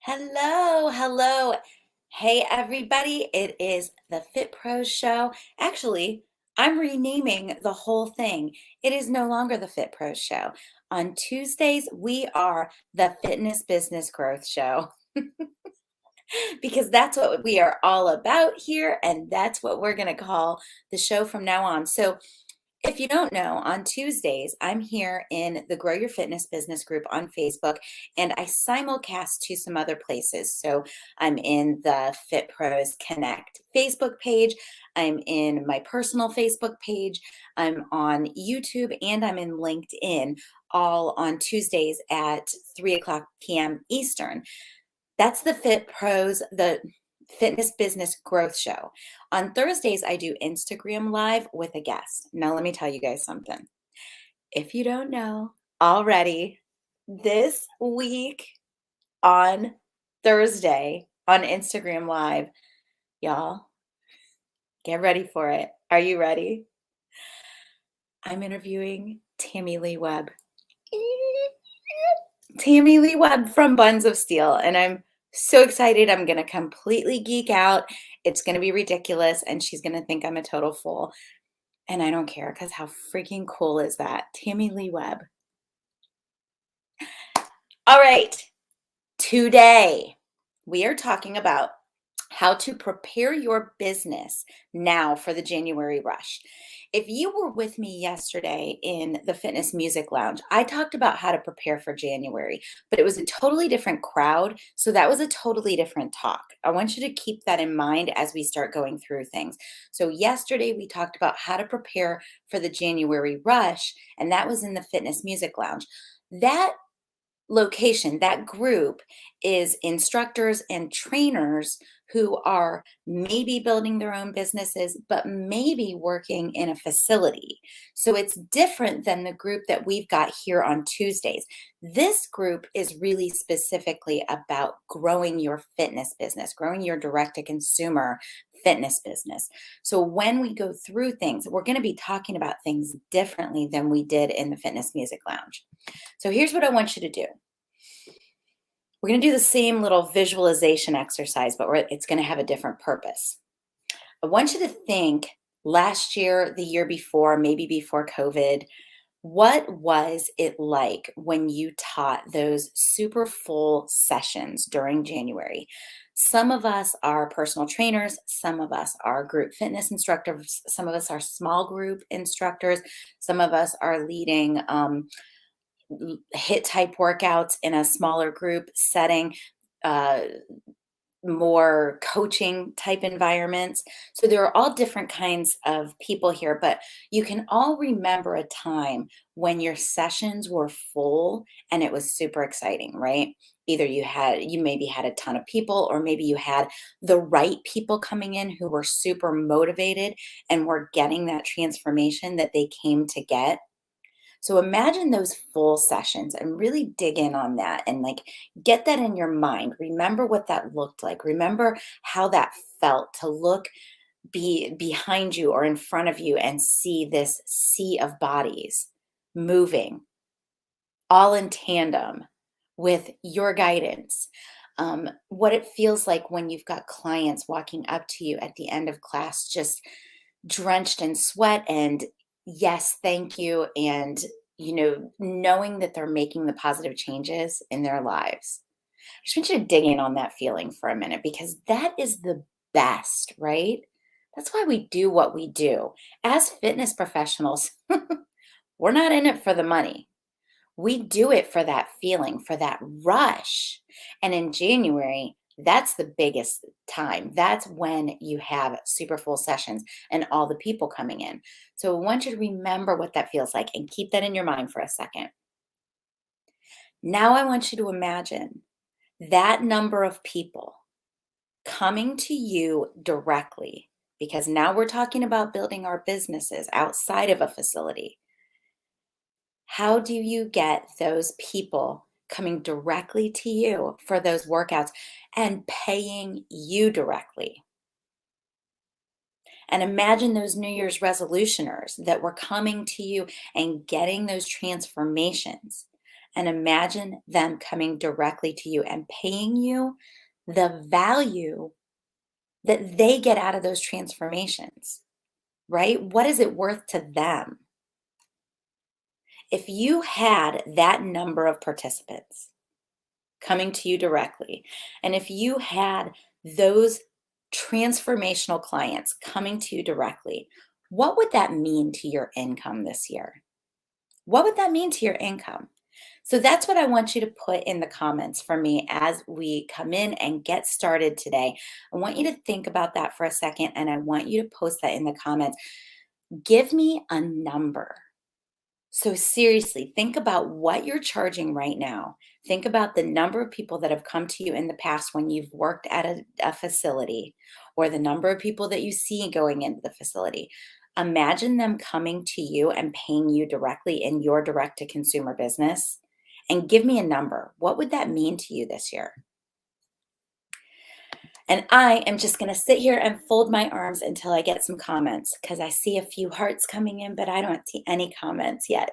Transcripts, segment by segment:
Hello, hello. Hey, everybody. It is the Fit Pros Show. Actually, I'm renaming the whole thing. It is no longer the Fit Pros Show. On Tuesdays, we are the Fitness Business Growth Show because that's what we are all about here, and that's what we're going to call the show from now on. So, if you don't know, on Tuesdays, I'm here in the Grow Your Fitness Business group on Facebook, and I simulcast to some other places. So I'm in the Fit Pros Connect Facebook page, I'm in my personal Facebook page, I'm on YouTube, and I'm in LinkedIn, all on Tuesdays at 3 o'clock p.m. Eastern. That's the Fit Pros, the Fitness Business Growth Show. On Thursdays, I do Instagram Live with a guest. Now, let me tell you guys something. If you don't know already, this week on Thursday on Instagram Live, y'all, get ready for it. Are you ready? I'm interviewing Tammy Lee Webb. Tammy Lee Webb from Buns of Steel, and I'm so excited. I'm going to completely geek out. It's going to be ridiculous, and she's going to think I'm a total fool. And I don't care because how freaking cool is that? Tammy Lee Webb. All right, today we are talking about how to prepare your business now for the January rush. If you were with me yesterday in the Fitness Music Lounge, I talked about how to prepare for January, but it was a totally different crowd. So that was a totally different talk. I want you to keep that in mind as we start going through things. So, yesterday we talked about how to prepare for the January rush, and that was in the Fitness Music Lounge. That location, that group is instructors and trainers who are maybe building their own businesses, but maybe working in a facility. So it's different than the group that we've got here on Tuesdays. This group is really specifically about growing your fitness business, growing your direct to consumer fitness business. So when we go through things, we're going to be talking about things differently than we did in the Fitness Music Lounge. So here's what I want you to do. We're going to do the same little visualization exercise, but it's going to have a different purpose. I want you to think last year, the year before, maybe before COVID, what was it like when you taught those super full sessions during January? Some of us are personal trainers, some of us are group fitness instructors, some of us are small group instructors, some of us are leading hit type workouts in a smaller group setting, uh, more coaching type environments. So there are all different kinds of people here, but you can all remember a time when your sessions were full and it was super exciting, right? Either you maybe had a ton of people, or maybe you had the right people coming in who were super motivated and were getting that transformation that they came to get. So imagine those full sessions and really dig in on that and like get that in your mind. Remember what that looked like. Remember how that felt to look behind you or in front of you and see this sea of bodies moving all in tandem with your guidance. What it feels like when you've got clients walking up to you at the end of class, just drenched in sweat and yes, thank you. And, knowing that they're making the positive changes in their lives. I just want you to dig in on that feeling for a minute because that is the best, right? That's why we do what we do. As fitness professionals, we're not in it for the money. We do it for that feeling, for that rush. And in January, that's the biggest time. That's when you have super full sessions and all the people coming in. So I want you to remember what that feels like and keep that in your mind for a second. Now I want you to imagine that number of people coming to you directly, because now we're talking about building our businesses outside of a facility. How do you get those people coming directly to you for those workouts and paying you directly? And imagine those New Year's resolutioners that were coming to you and getting those transformations. and imagine them coming directly to you and paying you the value that they get out of those transformations, right? What is it worth to them? If you had that number of participants coming to you directly, and if you had those transformational clients coming to you directly, what would that mean to your income this year? What would that mean to your income? So that's what I want you to put in the comments for me as we come in and get started today. I want you to think about that for a second, and I want you to post that in the comments. Give me a number. So seriously, think about what you're charging right now. Think about the number of people that have come to you in the past when you've worked at a facility, or the number of people that you see going into the facility. Imagine them coming to you and paying you directly in your direct to consumer business. And give me a number. What would that mean to you this year? And I am just going to sit here and fold my arms until I get some comments, because I see a few hearts coming in, but I don't see any comments yet.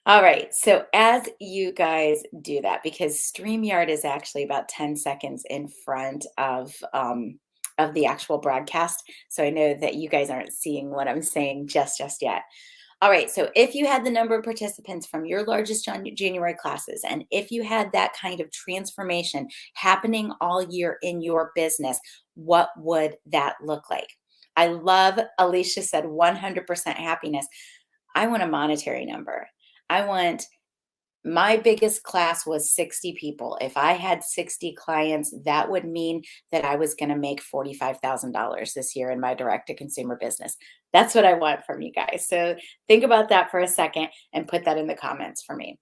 All right, so as you guys do that, because StreamYard is actually about 10 seconds in front of the actual broadcast, so I know that you guys aren't seeing what I'm saying just yet. All right, so if you had the number of participants from your largest January classes, and if you had that kind of transformation happening all year in your business, what would that look like? I love, Alicia said 100% happiness. I want a monetary number. I want, my biggest class was 60 people. If I had 60 clients, that would mean that I was going to make $45,000 this year in my direct to consumer business. That's what I want from you guys. So think about that for a second and put that in the comments for me.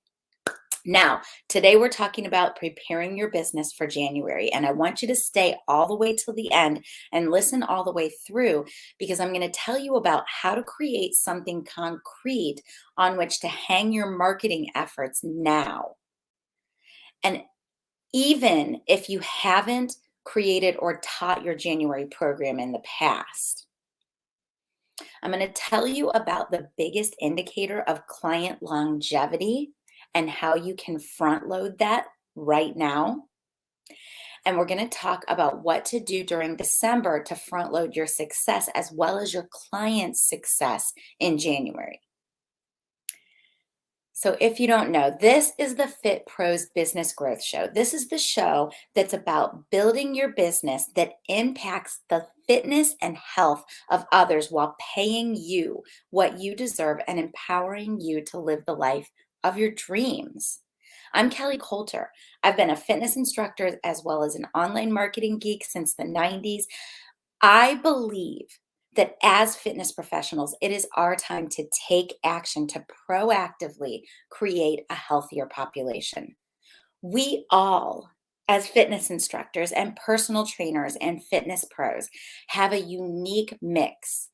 Now, today we're talking about preparing your business for January, and I want you to stay all the way till the end and listen all the way through, because I'm going to tell you about how to create something concrete on which to hang your marketing efforts now. And even if you haven't created or taught your January program in the past, I'm going to tell you about the biggest indicator of client longevity and how you can front load that right now. And we're going to talk about what to do during December to front load your success as well as your client's success in January. So if you don't know, this is the Fit Pros Business Growth Show. This is the show that's about building your business that impacts the fitness and health of others while paying you what you deserve and empowering you to live the life of your dreams. I'm Kelly Colter. I've been a fitness instructor as well as an online marketing geek since the 90s. I believe that as fitness professionals, it is our time to take action to proactively create a healthier population. We all, as fitness instructors and personal trainers and fitness pros, have a unique mix,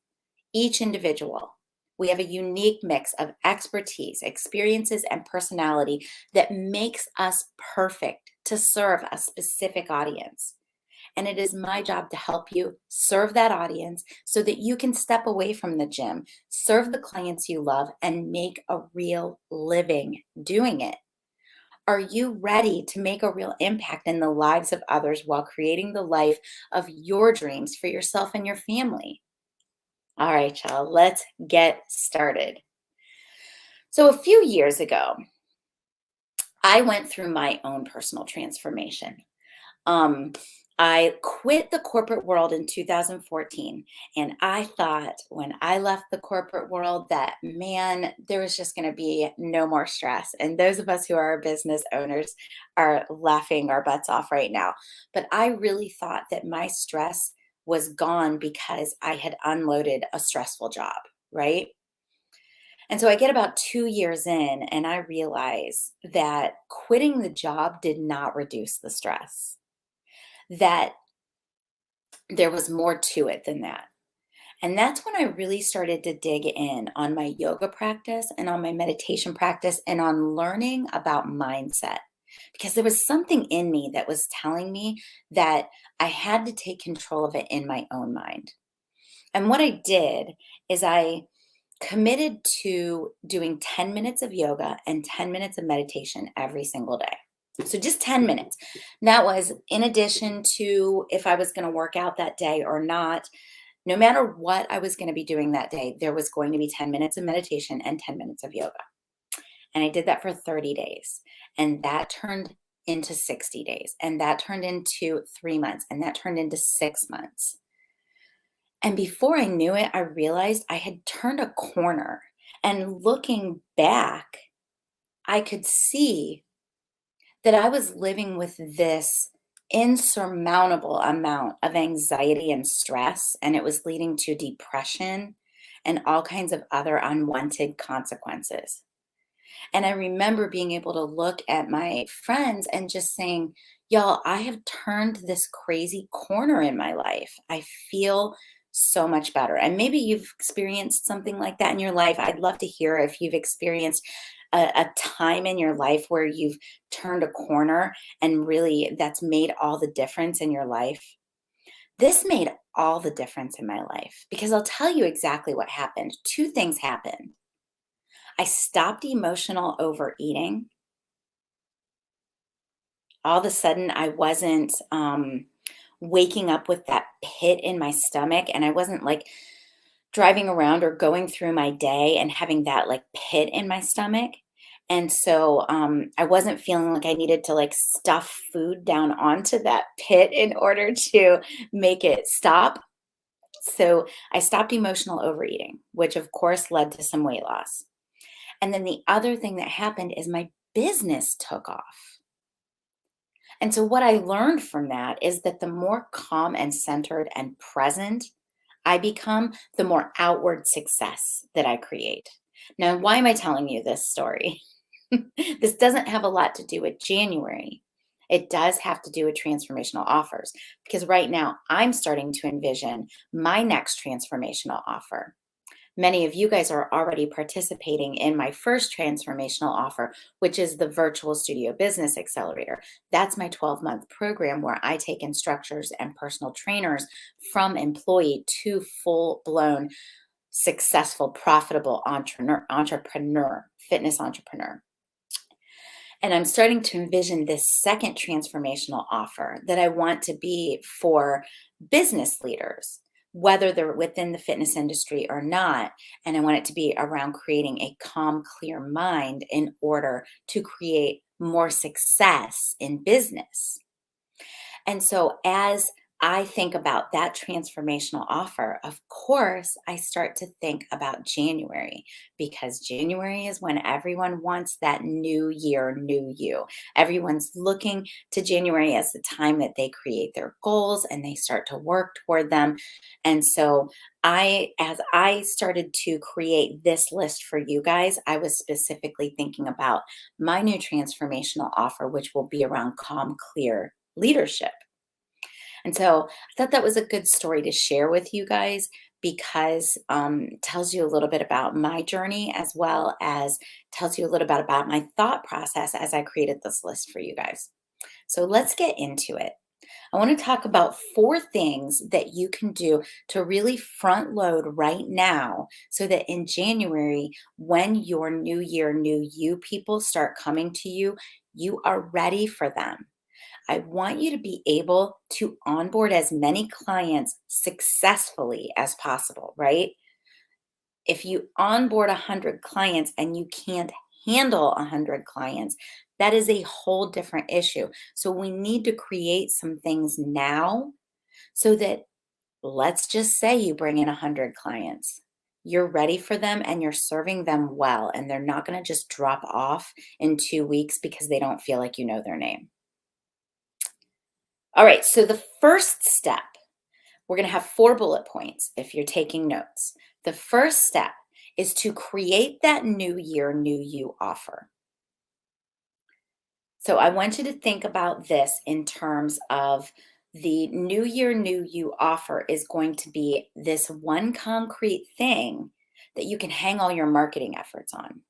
each individual. We have a unique mix of expertise, experiences, and personality that makes us perfect to serve a specific audience. And it is my job to help you serve that audience so that you can step away from the gym, serve the clients you love, and make a real living doing it. Are you ready to make a real impact in the lives of others while creating the life of your dreams for yourself and your family? All right, y'all, let's get started. So a few years ago, I went through my own personal transformation. Um, I quit the corporate world in 2014, and I thought when I left the corporate world that, man, there was just going to be no more stress. And those of us who are business owners are laughing our butts off right now. But I really thought that my stress was gone because I had unloaded a stressful job, right? And so I get about 2 years in, and I realize that quitting the job did not reduce the stress, that there was more to it than that. And that's when I really started to dig in on my yoga practice and on my meditation practice and on learning about mindset. Because there was something in me that was telling me that I had to take control of it in my own mind. And what I did is I committed to doing 10 minutes of yoga and 10 minutes of meditation every single day. So just 10 minutes. That was in addition to if I was going to work out that day or not. No matter what I was going to be doing that day, there was going to be 10 minutes of meditation and 10 minutes of yoga. And I did that for 30 days. And that turned into 60 days. And that turned into 3 months. And that turned into 6 months. And before I knew it, I realized I had turned a corner. And looking back, I could see that I was living with this insurmountable amount of anxiety and stress, and it was leading to depression and all kinds of other unwanted consequences. And I remember being able to look at my friends and just saying, y'all, I have turned this crazy corner in my life. I feel so much better. And maybe you've experienced something like that in your life. I'd love to hear if you've experienced a time in your life where you've turned a corner and really that's made all the difference in your life. This made all the difference in my life because I'll tell you exactly what happened. Two things happened. I stopped emotional overeating. All of a sudden, I wasn't waking up with that pit in my stomach, and I wasn't like driving around or going through my day and having that like pit in my stomach. And so I wasn't feeling like I needed to like stuff food down onto that pit in order to make it stop. So I stopped emotional overeating, which of course led to some weight loss. And then the other thing that happened is my business took off. And so what I learned from that is that the more calm and centered and present I become, the more outward success that I create. Now, why am I telling you this story? This doesn't have a lot to do with January. It does have to do with transformational offers because right now I'm starting to envision my next transformational offer. Many of you guys are already participating in my first transformational offer, which is the Virtual Studio Business Accelerator. That's my 12-month program where I take instructors and personal trainers from employee to full-blown, successful, profitable entrepreneur, fitness entrepreneur. And I'm starting to envision this second transformational offer that I want to be for business leaders, whether they're within the fitness industry or not. And I want it to be around creating a calm, clear mind in order to create more success in business. And so as I think about that transformational offer, of course, I start to think about January because January is when everyone wants that new year, new you. Everyone's looking to January as the time that they create their goals and they start to work toward them. And so as I started to create this list for you guys, I was specifically thinking about my new transformational offer, which will be around calm, clear leadership. And so I thought that was a good story to share with you guys because it tells you a little bit about my journey as well as tells you a little bit about my thought process as I created this list for you guys. So let's get into it. I want to talk about 4 things that you can do to really front load right now so that in January, when your new year, new you people start coming to you, you are ready for them. I want you to be able to onboard as many clients successfully as possible, right? If you onboard 100 clients and you can't handle 100 clients, that is a whole different issue. So we need to create some things now so that let's just say you bring in 100 clients. You're ready for them and you're serving them well, and they're not going to just drop off in 2 weeks because they don't feel like you know their name. All right, so the first step, we're going to have 4 bullet points if you're taking notes. The first step is to create that new year, new you offer. So I want you to think about this in terms of the new year, new you offer is going to be this one concrete thing that you can hang all your marketing efforts on.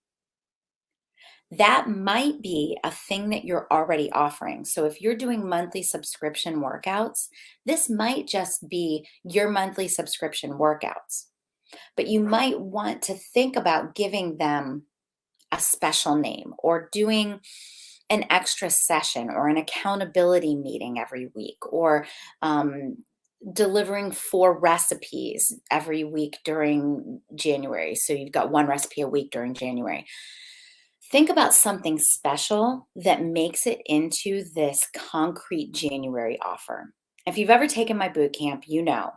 That might be a thing that you're already offering. So if you're doing monthly subscription workouts, this might just be your monthly subscription workouts. but you might want to think about giving them a special name or doing an extra session or an accountability meeting every week or um, delivering 4 recipes every week during January. So you've got 1 recipe a week during January. Think about something special that makes it into this concrete January offer. If you've ever taken my boot camp, you know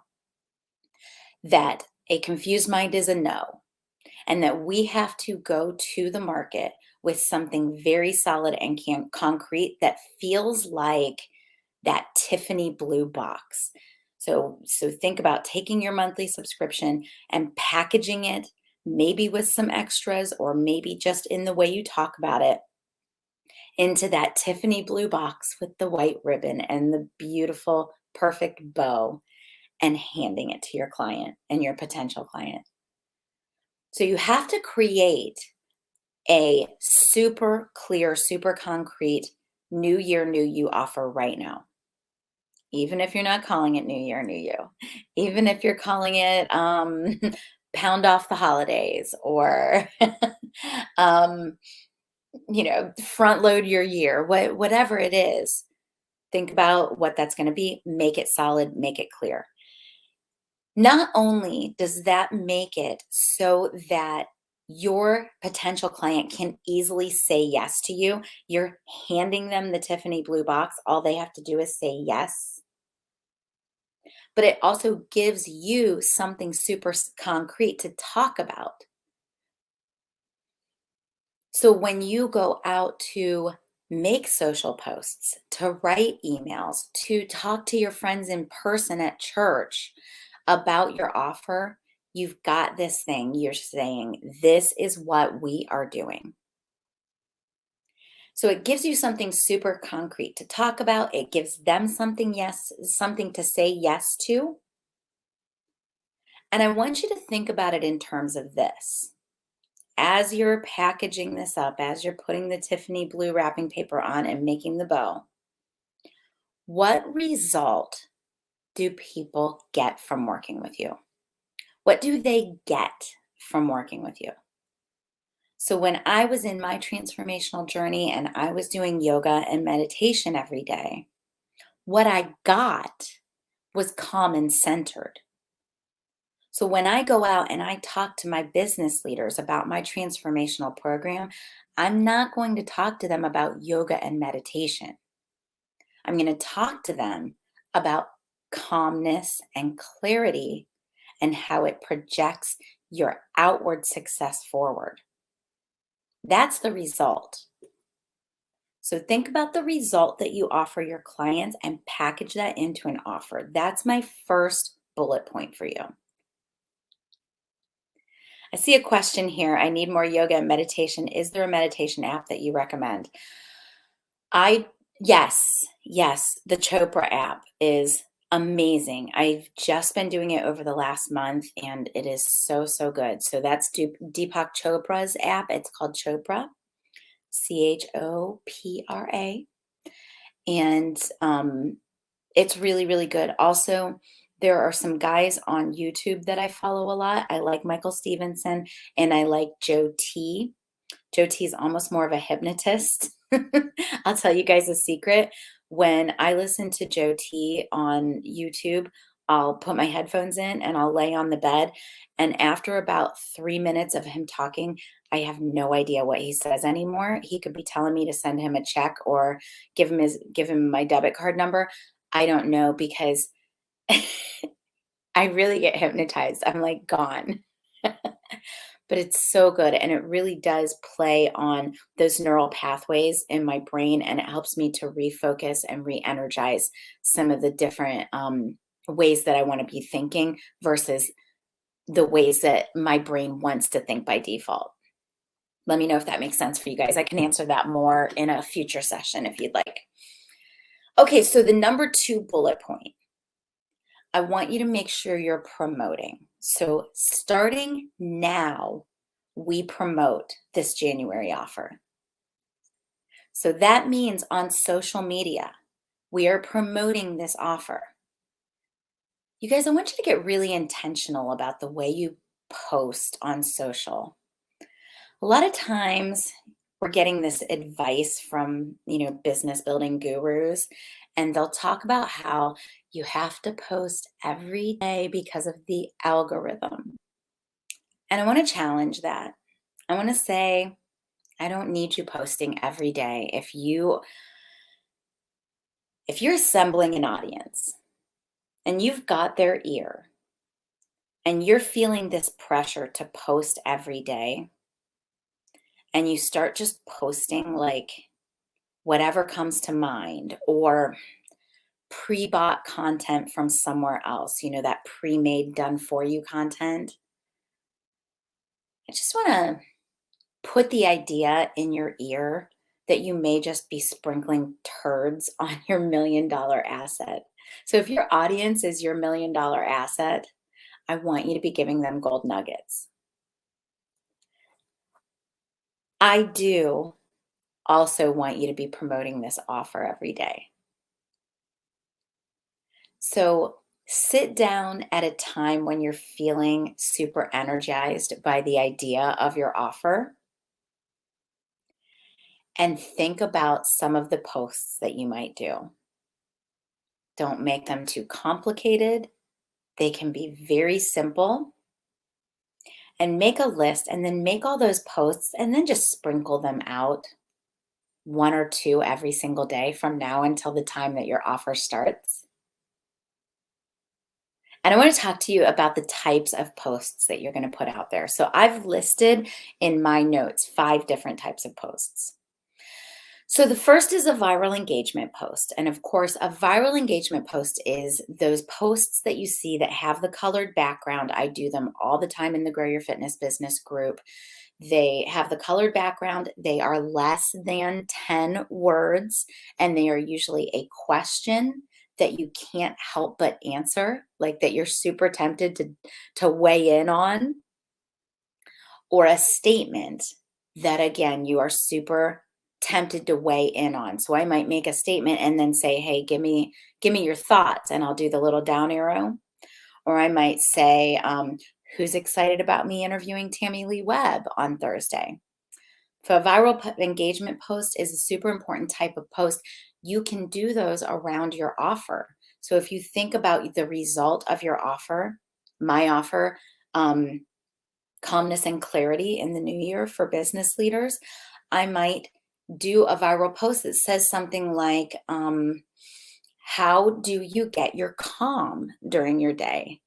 that a confused mind is a no, and that we have to go to the market with something very solid and concrete that feels like that Tiffany blue box. So think about taking your monthly subscription and packaging it, maybe with some extras or maybe just in the way you talk about it, into that Tiffany blue box with the white ribbon and the beautiful, perfect bow, and handing it to your client and your potential client. So you have to create a super clear, super concrete new year, new you offer right now. Even if you're not calling it New Year, New You, even if you're calling it Pound Off the Holidays or um, front load your year, whatever it is, think about what that's going to be, make it solid, make it clear. Not only does that make it so that your potential client can easily say yes to you, you're handing them the Tiffany blue box, all they have to do is say yes. But it also gives you something super concrete to talk about. So when you go out to make social posts, to write emails, to talk to your friends in person at church about your offer, you've got this thing. You're saying, this is what we are doing. So it gives you something super concrete to talk about. It gives them something to say yes to. And I want you to think about it in terms of this. As you're packaging this up, as you're putting the Tiffany blue wrapping paper on and making the bow, what result do people get from working with you? What do they get from working with you? So when I was in my transformational journey and I was doing yoga and meditation every day, what I got was calm and centered. So when I go out and I talk to my business leaders about my transformational program, I'm not going to talk to them about yoga and meditation. I'm going to talk to them about calmness and clarity and how it projects your outward success forward. That's the result. So think about the result that you offer your clients and package that into an offer. That's my first bullet point for you. I see a question here. I need more yoga and meditation. Is there a meditation app that you recommend? I yes, the Chopra app is amazing. I've just been doing it over the last month and it is so good. So that's Deepak Chopra's app. It's called Chopra, Chopra. And it's really good. Also, there are some guys on YouTube that I follow a lot. I like Michael Stevenson and I like Joe T. Joe T is almost more of a hypnotist. I'll tell you guys a secret. When I listen to Joe T on YouTube, I'll put my headphones in and I'll lay on the bed. And after about 3 minutes of him talking, I have no idea what he says anymore. He could be telling me to send him a check or give him my debit card number. I don't know because I really get hypnotized. I'm like gone. But it's so good and it really does play on those neural pathways in my brain and it helps me to refocus and re-energize some of the different ways that I want to be thinking versus the ways that my brain wants to think by default. Let me know if that makes sense for you guys. I can answer that more in a future session if you'd like. Okay, so the number 2 bullet point, I want you to make sure you're promoting. So starting now, we promote this January offer. So that means on social media, we are promoting this offer. You guys, I want you to get really intentional about the way you post on social? A lot of times we're getting this advice from, business building gurus, and they'll talk about how you have to post every day because of the algorithm. And I want to challenge that. I want to say, I don't need you posting every day. If you're assembling an audience and you've got their ear and you're feeling this pressure to post every day, and you start just posting like whatever comes to mind, or pre-bought content from somewhere else, that pre-made done for you content, I just want to put the idea in your ear that you may just be sprinkling turds on your $1 million asset. So if your audience is your $1 million asset, I want you to be giving them gold nuggets. I do also want you to be promoting this offer every day. So sit down at a time when you're feeling super energized by the idea of your offer and think about some of the posts that you might do. Don't make them too complicated. They can be very simple. And make a list and then make all those posts and then just sprinkle them out, one or two every single day from now until the time that your offer starts. And I want to talk to you about the types of posts that you're going to put out there. So I've listed in my notes 5 different types of posts. So the first is a viral engagement post. And of course, a viral engagement post is those posts that you see that have the colored background. I do them all the time in the Grow Your Fitness Business group. They have the colored background. They are less than 10 words, and they are usually a question that you can't help but answer, like that you're super tempted to weigh in on, or a statement that, again, you are super tempted to weigh in on. So I might make a statement and then say, hey, give me your thoughts, and I'll do the little down arrow. Or I might say, who's excited about me interviewing Tammy Lee Webb on Thursday? So a viral engagement post is a super important type of post. You can do those around your offer. So if you think about the result of your offer, my offer, calmness and clarity in the new year for business leaders, I might do a viral post that says something like, how do you get your calm during your day?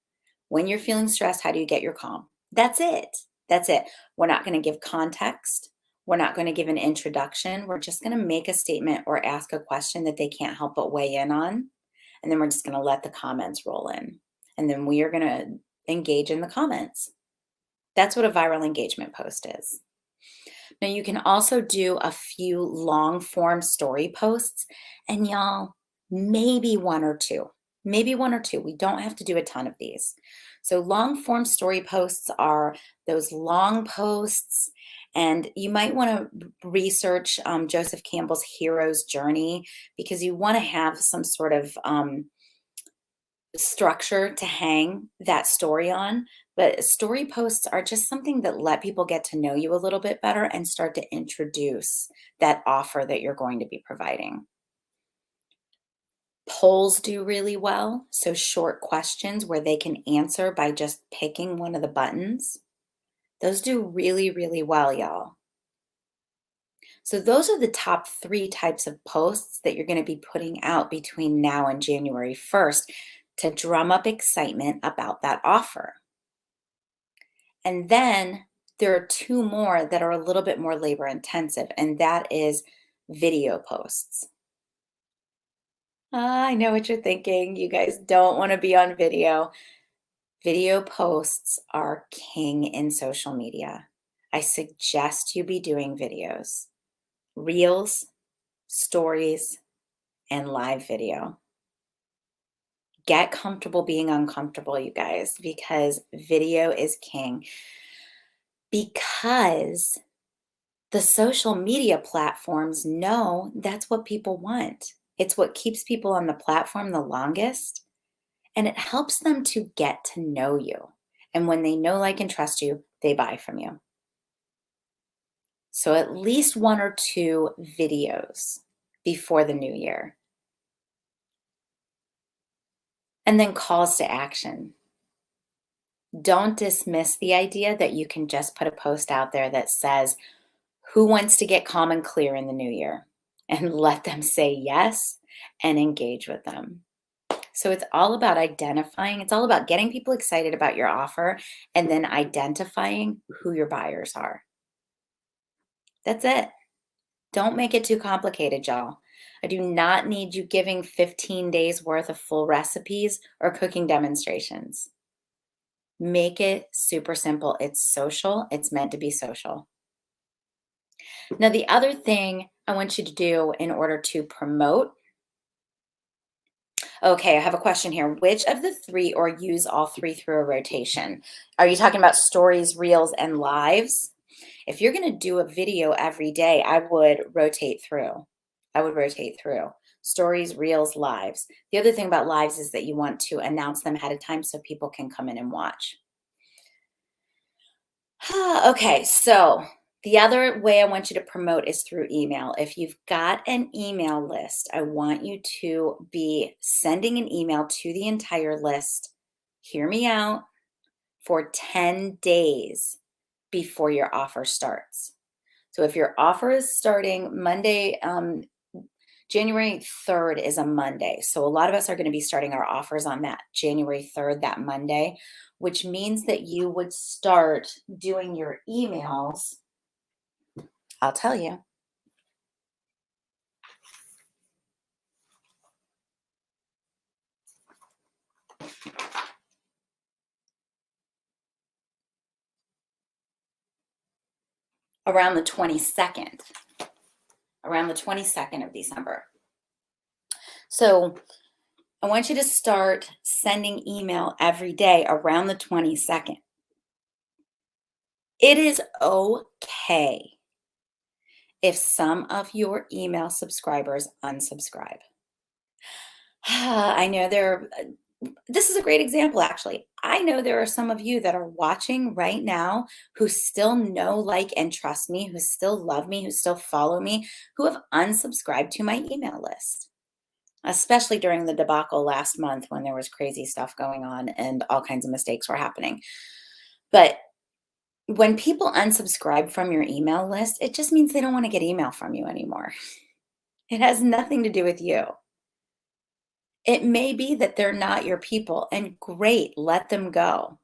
When you're feeling stressed, how do you get your calm? That's it. That's it. We're not going to give context. We're not going to give an introduction. We're just going to make a statement or ask a question that they can't help but weigh in on. And then we're just going to let the comments roll in. And then we are going to engage in the comments. That's what a viral engagement post is. Now, you can also do a few long form story posts, and y'all, maybe one or two. Maybe one or two. We don't have to do a ton of these. So long form story posts are those long posts, and you might want to research Joseph Campbell's Hero's Journey, because you want to have some sort of structure to hang that story on. But story posts are just something that let people get to know you a little bit better and start to introduce that offer that you're going to be providing. Polls do really well. So short questions where they can answer by just picking one of the buttons. Those do really, really well, y'all. So those are the top 3 types of posts that you're going to be putting out between now and January 1st to drum up excitement about that offer. And then there are 2 more that are a little bit more labor intensive, and that is video posts. I know what you're thinking. You guys don't want to be on video. Video posts are king in social media. I suggest you be doing videos, reels, stories, and live video. Get comfortable being uncomfortable, you guys, because video is king. Because the social media platforms know that's what people want. It's what keeps people on the platform the longest, and it helps them to get to know you. And when they know, like, and trust you, they buy from you. So at least 1 or 2 videos before the new year. And then calls to action. Don't dismiss the idea that you can just put a post out there that says, who wants to get calm and clear in the new year? And let them say yes and engage with them. So it's all about identifying, it's all about getting people excited about your offer and then identifying who your buyers are. That's it. Don't make it too complicated, y'all. I do not need you giving 15 days worth of full recipes or cooking demonstrations. Make it super simple. It's social. It's meant to be social. Now, the other thing I want you to do in order to promote. Okay, I have a question here. Which of the 3 or use all 3 through a rotation? Are you talking about stories, reels, and lives? If you're going to do a video every day, I would rotate through. Stories, reels, lives. The other thing about lives is that you want to announce them ahead of time so people can come in and watch. Okay, so the other way I want you to promote is through email. If you've got an email list, I want you to be sending an email to the entire list. Hear me out, for 10 days before your offer starts. So if your offer is starting Monday, January 3rd is a Monday. So a lot of us are going to be starting our offers on that January 3rd, that Monday, which means that you would start doing your emails. I'll tell you. Around the 22nd, of December. So I want you to start sending email every day around the 22nd. It is okay if some of your email subscribers unsubscribe. I know this is a great example, actually. I know there are some of you that are watching right now who still know, like, and trust me, who still love me, who still follow me, who have unsubscribed to my email list, especially during the debacle last month when there was crazy stuff going on and all kinds of mistakes were happening. But when people unsubscribe from your email list, it just means they don't want to get email from you anymore. It has nothing to do with you. It may be that they're not your people, and great, let them go.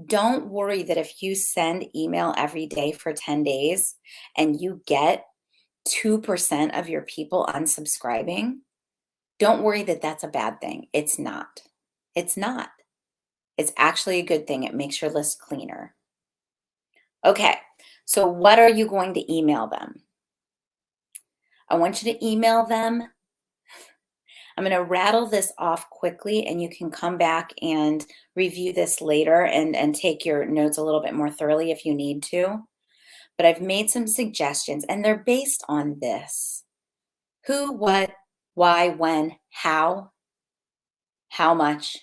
Don't worry that if you send email every day for 10 days and you get 2% of your people unsubscribing, don't worry that that's a bad thing. It's not. It's not. It's actually a good thing. It makes your list cleaner. Okay, so what are you going to email them? I want you to email them. I'm going to rattle this off quickly and you can come back and review this later and take your notes a little bit more thoroughly if you need to. But I've made some suggestions and they're based on this: who, what, why, when, how much,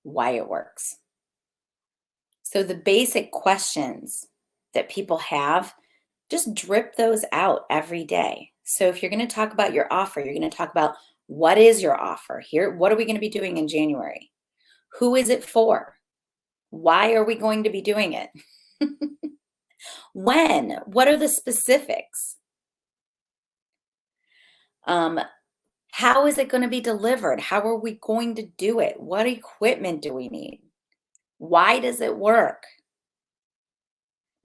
why it works. So the basic questions that people have, just drip those out every day. So if you're going to talk about your offer, you're going to talk about, what is your offer here? What are we going to be doing in January? Who is it for? Why are we going to be doing it? When? What are the specifics? How is it going to be delivered? How are we going to do it? What equipment do we need? Why does it work?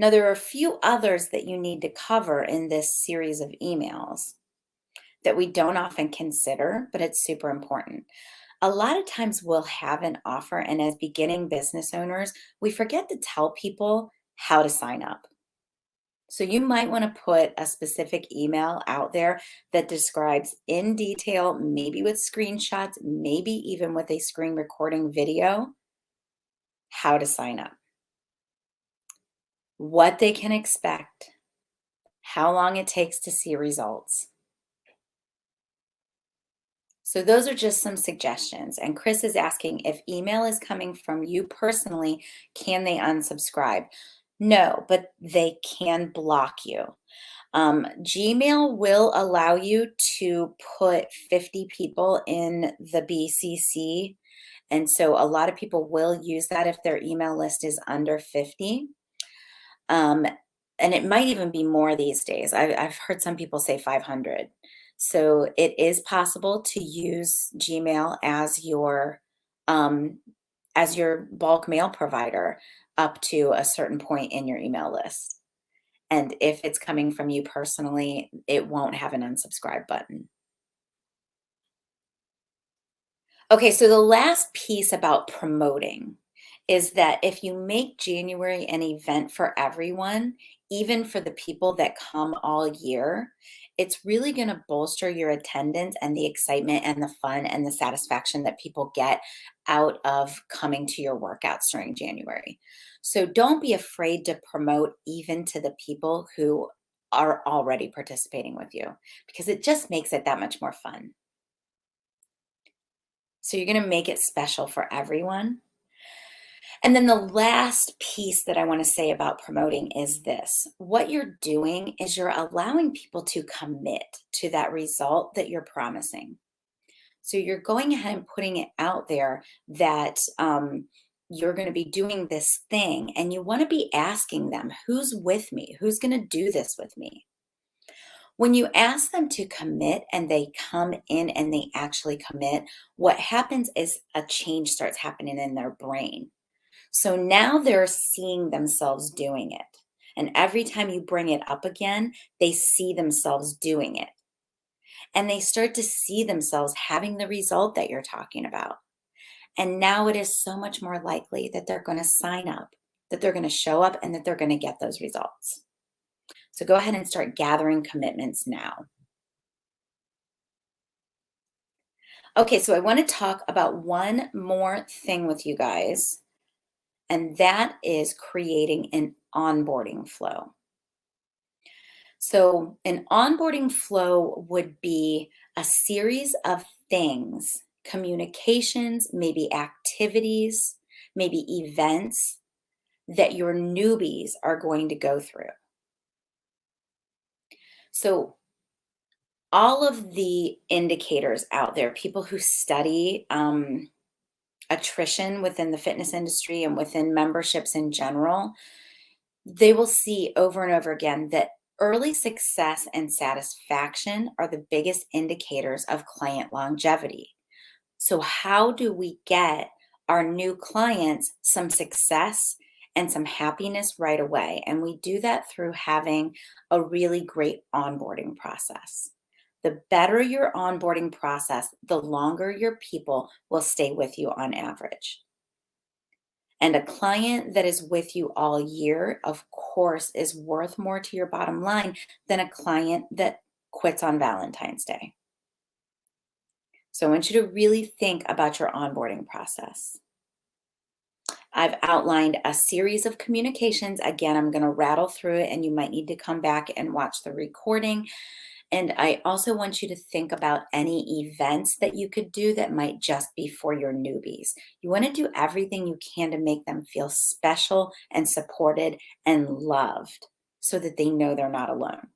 Now, there are a few others that you need to cover in this series of emails that we don't often consider, but it's super important. A lot of times we'll have an offer, and as beginning business owners, we forget to tell people how to sign up. So you might want to put a specific email out there that describes in detail, maybe with screenshots, maybe even with a screen recording video, how to sign up, what they can expect, how long it takes to see results. So those are just some suggestions. And Chris is asking if email is coming from you personally, can they unsubscribe? No, but they can block you. Gmail will allow you to put 50 people in the BCC. And so a lot of people will use that if their email list is under 50. Um, and it might even be more these days. I've heard some people say 500. So it is possible to use Gmail um, as your bulk mail provider up to a certain point in your email list. And if it's coming from you personally, it won't have an unsubscribe button. Okay, so the last piece about promoting is that if you make January an event for everyone, even for the people that come all year, it's really going to bolster your attendance and the excitement and the fun and the satisfaction that people get out of coming to your workouts during January. So don't be afraid to promote even to the people who are already participating with you because it just makes it that much more fun. So you're going to make it special for everyone. And then the last piece that I want to say about promoting is this. What you're doing is you're allowing people to commit to that result that you're promising. So you're going ahead and putting it out there that you're going to be doing this thing, and you want to be asking them, who's with me? Who's going to do this with me? When you ask them to commit and they come in and they actually commit, what happens is a change starts happening in their brain. So now they're seeing themselves doing it. And every time you bring it up again, they see themselves doing it. And they start to see themselves having the result that you're talking about. And now it is so much more likely that they're going to sign up, that they're going to show up, and that they're going to get those results. So go ahead and start gathering commitments now. Okay, so I want to talk about one more thing with you guys, and that is creating an onboarding flow. So, an onboarding flow would be a series of things, communications, maybe activities, maybe events that your newbies are going to go through. So, all of the indicators out there, people who study attrition within the fitness industry and within memberships in general, they will see over and over again that early success and satisfaction are the biggest indicators of client longevity. So, how do we get our new clients some success and some happiness right away? And we do that through having a really great onboarding process. The better your onboarding process, the longer your people will stay with you on average. And a client that is with you all year, of course, is worth more to your bottom line than a client that quits on Valentine's Day. So I want you to really think about your onboarding process. I've outlined a series of communications. Again, I'm going to rattle through it, and you might need to come back and watch the recording. And I also want you to think about any events that you could do that might just be for your newbies. You want to do everything you can to make them feel special and supported and loved so that they know they're not alone.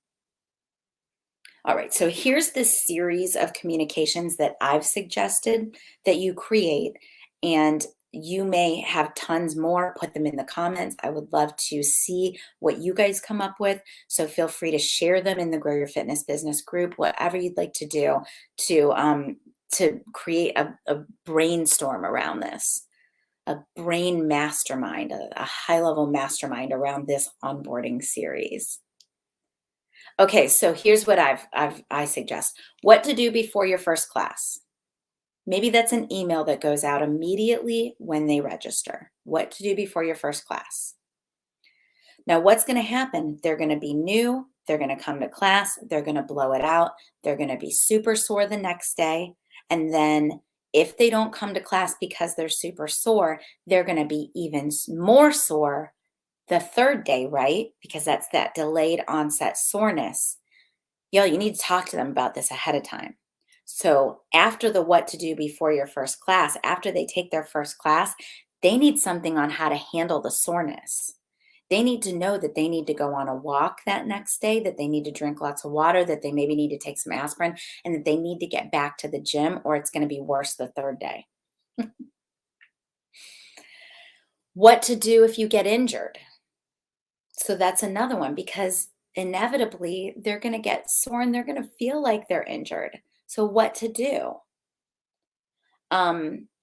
All right, so here's this series of communications that I've suggested that you create, and you may have tons more. Put them in the comments. I would love to see what you guys come up with. So feel free to share them in the Grow Your Fitness Business group, whatever you'd like to do to create a brainstorm around this, a brain mastermind, a high-level mastermind around this onboarding series. Okay, so here's what I suggest. What to do before your first class. Maybe that's an email that goes out immediately when they register. What to do before your first class. Now, what's going to happen? They're going to be new. They're going to come to class. They're going to blow it out. They're going to be super sore the next day. And then if they don't come to class because they're super sore, they're going to be even more sore the third day, right? Because that's that delayed onset soreness. Yo, you need to talk to them about this ahead of time. So after the what to do before your first class, after they take their first class, they need something on how to handle the soreness. They need to know that they need to go on a walk that next day, that they need to drink lots of water, that they maybe need to take some aspirin, and that they need to get back to the gym or it's going to be worse the third day. What to do if you get injured? So that's another one because inevitably they're going to get sore and they're going to feel like they're injured. So, what to do?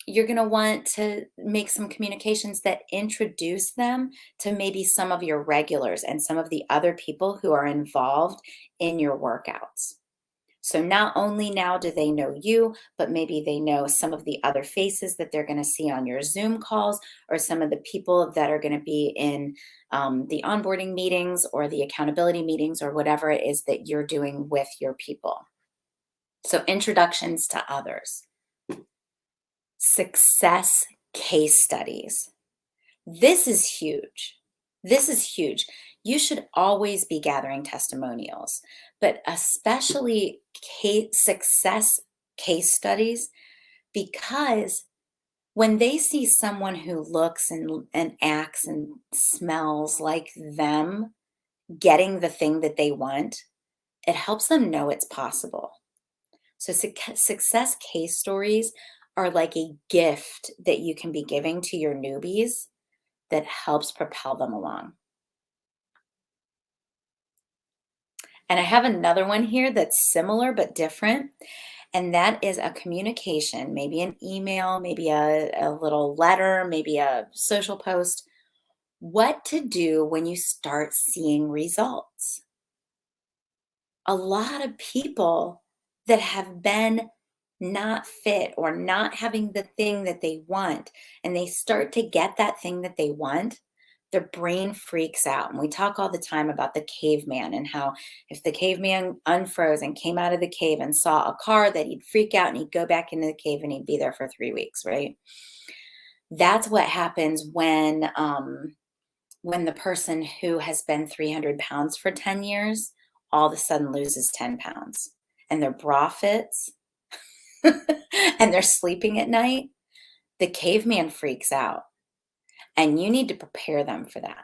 You're going to want to make some communications that introduce them to maybe some of your regulars and some of the other people who are involved in your workouts. So not only now do they know you, but maybe they know some of the other faces that they're going to see on your Zoom calls or some of the people that are going to be in the onboarding meetings or the accountability meetings or whatever it is that you're doing with your people. So introductions to others. Success case studies. This is huge. This is huge. You should always be gathering testimonials, but especially success case studies, because when they see someone who looks and acts and smells like them getting the thing that they want, it helps them know it's possible. So success case stories are like a gift that you can be giving to your newbies that helps propel them along. And I have another one here that's similar but different, and that is a communication, maybe an email, maybe a little letter, maybe a social post. What to do when you start seeing results. A lot of people that have been not fit or not having the thing that they want, and they start to get that thing that they want, their brain freaks out. And we talk all the time about the caveman and how if the caveman unfroze and came out of the cave and saw a car, that he'd freak out and he'd go back into the cave and he'd be there for 3 weeks, right? That's what happens when the person who has been 300 pounds for 10 years all of a sudden loses 10 pounds and their bra fits and they're sleeping at night. The caveman freaks out, and you need to prepare them for that.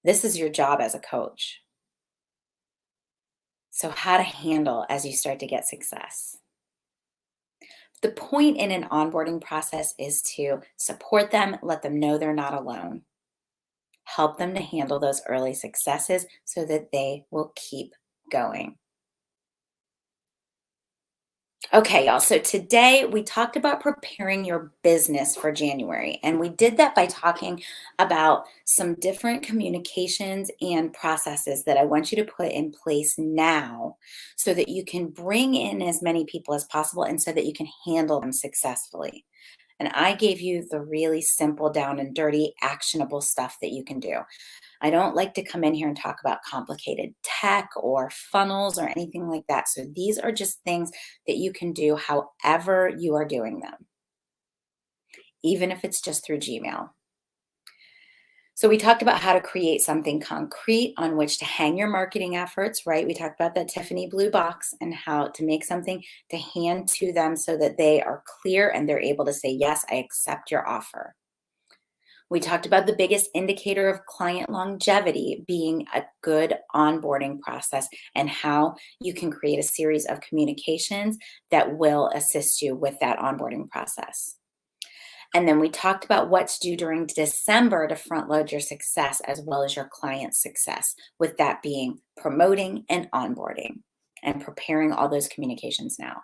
This is your job as a coach. So, how to handle as you start to get success. The point in an onboarding process is to support them, let them know they're not alone, help them to handle those early successes so that they will keep going. Okay, y'all. So today we talked about preparing your business for January, and we did that by talking about some different communications and processes that I want you to put in place now so that you can bring in as many people as possible and so that you can handle them successfully. And I gave you the really simple, down and dirty, actionable stuff that you can do. I don't like to come in here and talk about complicated tech or funnels or anything like that. So these are just things that you can do however you are doing them, even if it's just through Gmail. So we talked about how to create something concrete on which to hang your marketing efforts, right? We talked about that Tiffany blue box and how to make something to hand to them so that they are clear and they're able to say, yes, I accept your offer. We talked about the biggest indicator of client longevity being a good onboarding process and how you can create a series of communications that will assist you with that onboarding process. And then we talked about what to do during December to front load your success as well as your client's success, with that being promoting and onboarding and preparing all those communications now.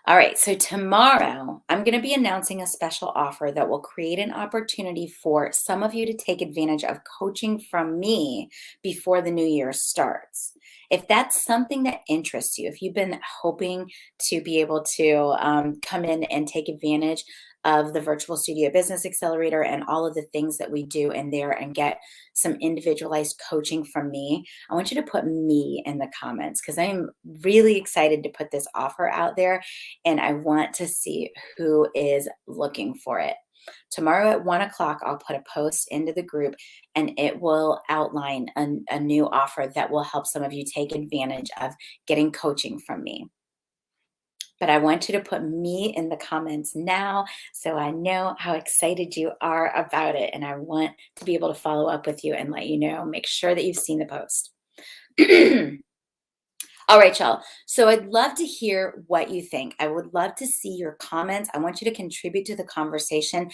All right, so tomorrow I'm going to be announcing a special offer that will create an opportunity for some of you to take advantage of coaching from me before the new year starts. If that's something that interests you, if you've been hoping to be able to come in and take advantage of the Virtual Studio Business Accelerator and all of the things that we do in there and get some individualized coaching from me, I want you to put me in the comments because I'm really excited to put this offer out there and I want to see who is looking for it. Tomorrow at 1 o'clock, I'll put a post into the group and it will outline a new offer that will help some of you take advantage of getting coaching from me. But I want you to put me in the comments now so I know how excited you are about it. And I want to be able to follow up with you and let you know, make sure that you've seen the post. All right, y'all. So I'd love to hear what you think. I would love to see your comments. I want you to contribute to the conversation.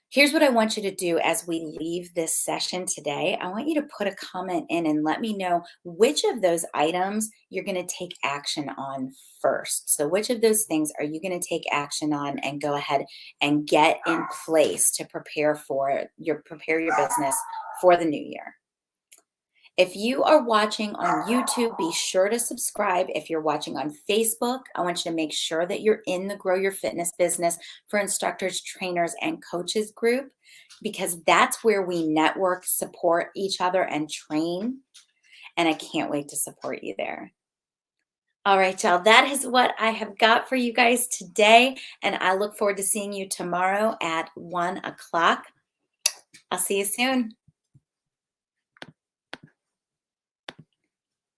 Here's what I want you to do as we leave this session today. I want you to put a comment in and let me know which of those items you're going to take action on first. So which of those things are you going to take action on and go ahead and get in place to prepare your business for the new year? If you are watching on YouTube, be sure to subscribe. If you're watching on Facebook, I want you to make sure that you're in the Grow Your Fitness Business for Instructors, Trainers, and Coaches group, because that's where we network, support each other, and train. And I can't wait to support you there. All right, y'all, that is what I have got for you guys today. And I look forward to seeing you tomorrow at 1 o'clock. I'll see you soon.